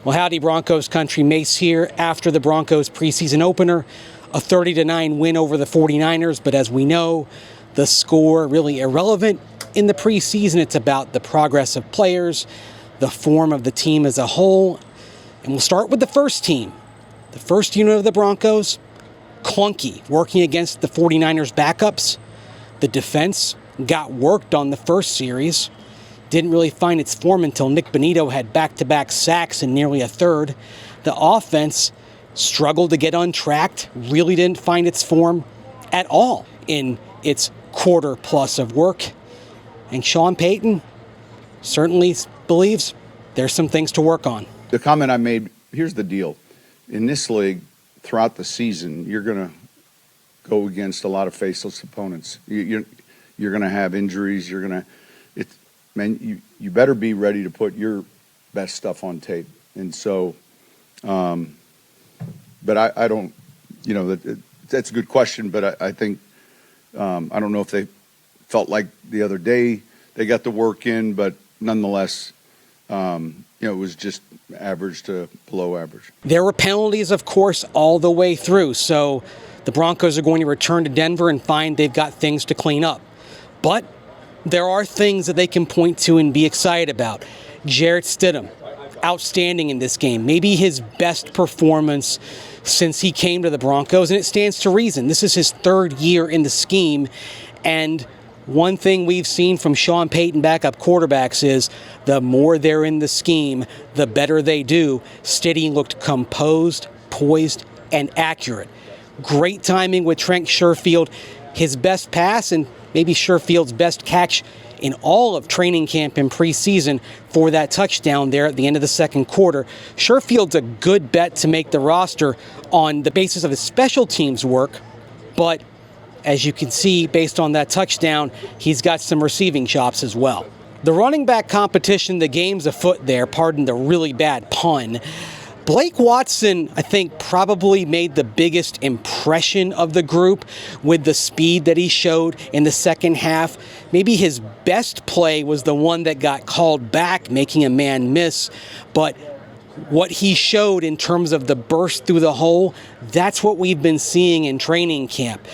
Well, howdy Broncos country. Mace here after the Broncos preseason opener. A 30-9 win over the 49ers, but as we know, the score really irrelevant in the preseason. It's about the progress of players, the form of the team as a whole. And we'll start with the first team. The first unit of the Broncos, clunky, working against the 49ers backups. The defense got worked on the first series. Didn't really find its form until Nick Bonito had back-to-back sacks in nearly a third. The offense struggled to get untracked, really didn't find its form at all in its quarter plus of work. And Sean Payton certainly believes there's some things to work on. The comment I made, here's the deal. In this league, throughout the season, you're going to go against a lot of faceless opponents. You're going to have injuries. You're going to... you better be ready to put your best stuff on tape. And so, but I don't, that's a good question, but I think, I don't know if they felt like the other day they got the work in, but nonetheless, it was just average to below average. There were penalties, of course, all the way through. So the Broncos are going to return to Denver and find they've got things to clean up. But there are things that they can point to and be excited about. Jarrett Stidham, outstanding in this game. Maybe his best performance since he came to the Broncos, and it stands to reason. This is his third year in the scheme, and one thing we've seen from Sean Payton backup quarterbacks is the more they're in the scheme, the better they do. Stidham looked composed, poised, and accurate. Great timing with Trent Sherfield. His best pass and maybe Sherfield's best catch in all of training camp and preseason for that touchdown there at the end of the second quarter. Sherfield's a good bet to make the roster on the basis of his special teams work, but as you can see, based on that touchdown, he's got some receiving chops as well. The running back competition, the game's afoot there, pardon the really bad pun. Blake Watson, I think, probably made the biggest impression of the group with the speed that he showed in the second half. Maybe his best play was the one that got called back, making a man miss. But what he showed in terms of the burst through the hole, that's what we've been seeing in training camp.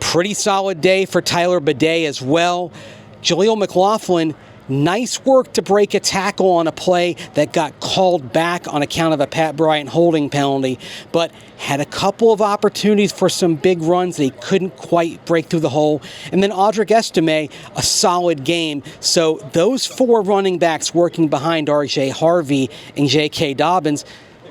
Pretty solid day for Tyler Bidet as well. Jaleel McLaughlin, nice work to break a tackle on a play that got called back on account of a Pat Bryant holding penalty, but had a couple of opportunities for some big runs that he couldn't quite break through the hole. And then Audric Estime, a solid game. So those four running backs working behind R.J. Harvey and J.K. Dobbins,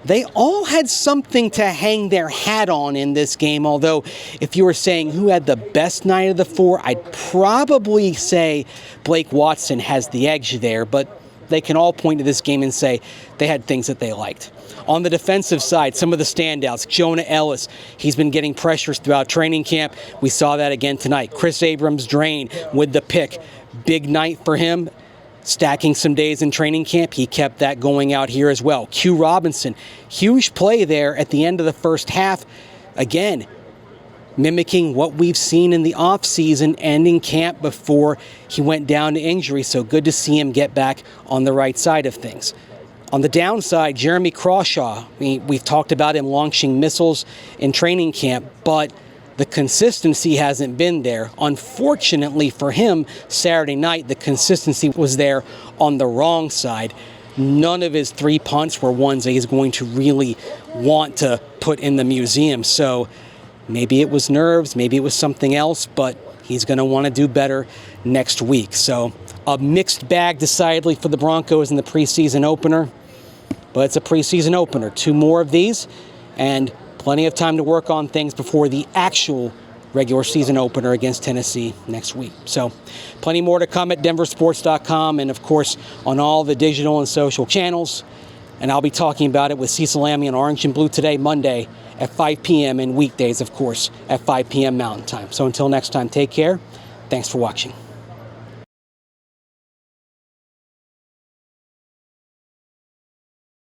they all had something to hang their hat on in this game, although if you were saying who had the best night of the four, I'd probably say Blake Watson has the edge there, but they can all point to this game and say they had things that they liked. On the defensive side, some of the standouts, Jonah Elliss, he's been getting pressures throughout training camp. We saw that again tonight. Kris Abrams-Draine with the pick. Big night for him. Stacking some days in training camp, he kept that going out here as well. Q Robinson, huge play there at the end of the first half. Again, mimicking what we've seen in the offseason and in camp before he went down to injury. So good to see him get back on the right side of things. On the downside, Jeremy Crawshaw, we've talked about him launching missiles in training camp, but the consistency hasn't been there. Unfortunately for him, Saturday night, the consistency was there on the wrong side. None of his three punts were ones that he's going to really want to put in the museum. So maybe it was nerves, maybe it was something else, but he's going to want to do better next week. So a mixed bag decidedly for the Broncos in the preseason opener, but it's a preseason opener. Two more of these, and plenty of time to work on things before the actual regular season opener against Tennessee next week. So plenty more to come at denversports.com and, of course, on all the digital and social channels. And I'll be talking about it with Cecil Lammy on Orange and Blue today, Monday at 5 p.m. and weekdays, of course, at 5 p.m. Mountain Time. So until next time, take care. Thanks for watching.